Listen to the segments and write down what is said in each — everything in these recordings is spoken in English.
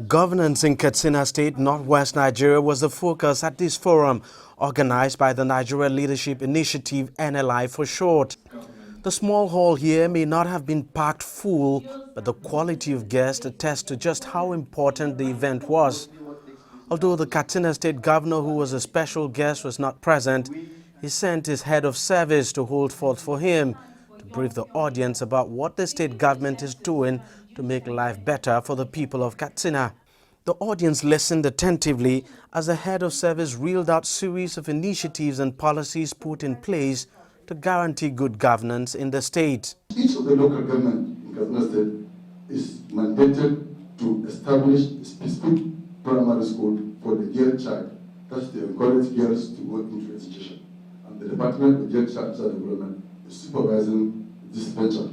Governance in Katsina State, northwest Nigeria, was the focus at this forum, organized by the Nigeria Ladership Initiative, NLI for short. The small hall here may not have been packed full, but the quality of guests attests to just how important the event was. Although the Katsina State governor, who was a special guest, was not present, he sent his head of service to hold forth for him, to brief the audience about what the state government is doing to make life better for the people of Katsina. The audience listened attentively as the head of service reeled out series of initiatives and policies put in place to guarantee good governance in the state. Each of the local government in Katsina State is mandated to establish a specific primary school for the girl child. That's to encourage girls to go into education. And the Department of Girl Child Development is supervising this venture.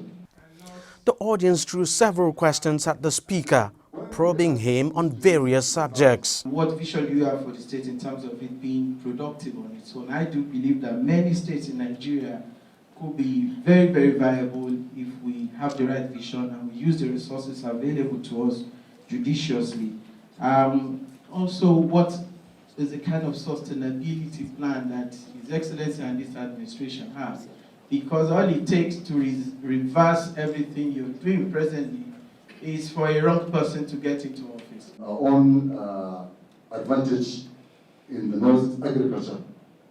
The audience threw several questions at the speaker, probing him on various subjects. What vision do you have for the state in terms of it being productive on its own? I do believe that many states in Nigeria could be very, very viable if we have the right vision and we use the resources available to us judiciously. Also, what is the kind of sustainability plan that His Excellency and this administration has? Because all it takes to reverse everything you're doing presently is for a wrong person to get into office. Our own advantage in the North agriculture,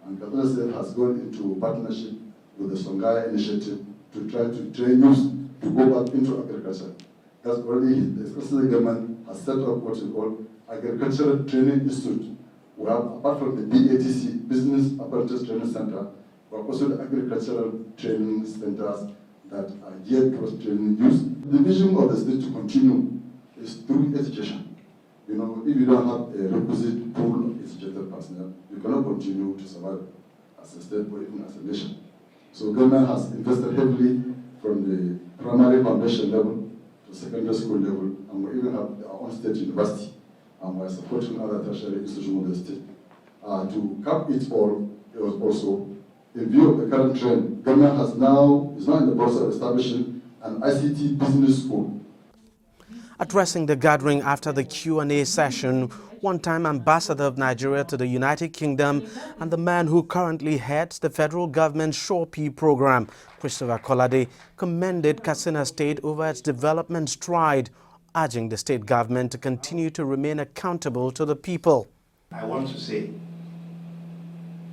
and Katsina State has gone into partnership with the Songhai initiative to try to train youth to go back into agriculture. That's already the Excellency government has set up what is called Agricultural Training Institute. We have, apart from the BATC, Business Apprenticeship Training Center, we have also the agricultural training centers that are geared towards training youth. The vision of the state to continue is through education. You know, if you don't have a requisite pool of educated personnel, you cannot continue to survive as a state or even as a nation. So government has invested heavily from the primary foundation level to secondary school level, and we even have our own state university, and we're supporting other tertiary institutions of the state. To cap it all, it was also, in view of the current trend, government is now in the process of establishing an ICT business school. Addressing the gathering after the Q&A session, one-time ambassador of Nigeria to the United Kingdom and the man who currently heads the federal government's SureP program, Christopher Kolade, commended Katsina State over its development stride, urging the state government to continue to remain accountable to the people. I want to say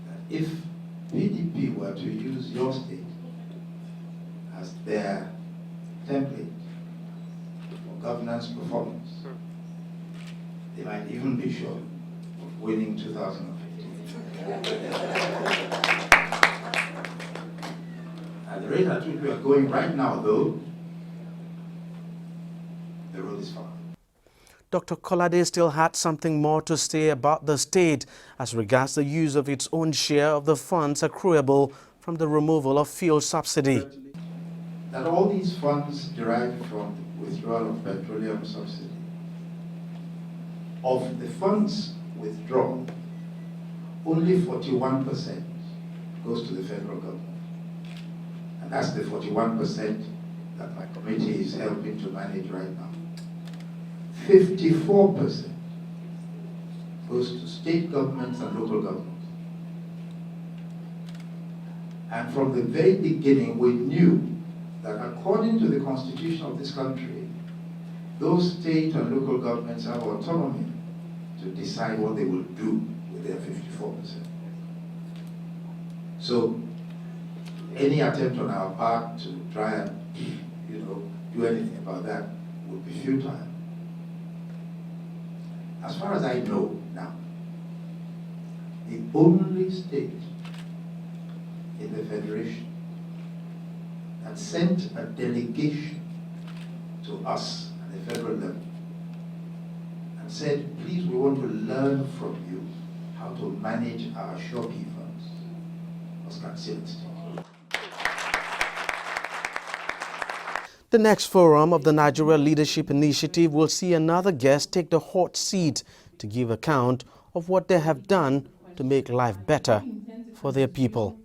that if PDP were to use your state as their template for governance performance, they might even be sure of winning 2015. At the rate at which we are going right now, though, the road is far. Dr. Kolade still had something more to say about the state as regards the use of its own share of the funds accruable from the removal of fuel subsidy. That all these funds derived from the withdrawal of petroleum subsidy, of the funds withdrawn, only 41% goes to the federal government. And that's the 41% that my committee is helping to manage right now. 54% goes to state governments and local governments. And from the very beginning, we knew that according to the constitution of this country, those state and local governments have autonomy to decide what they will do with their 54%. So any attempt on our part to try and, do anything about that would be futile. As far as I know now, the only state in the Federation that sent a delegation to us at the federal level and said, please, we want to learn from you how to manage our SureP funds, was Katsina State. The next forum of the Nigeria Leadership Initiative will see another guest take the hot seat to give account of what they have done to make life better for their people.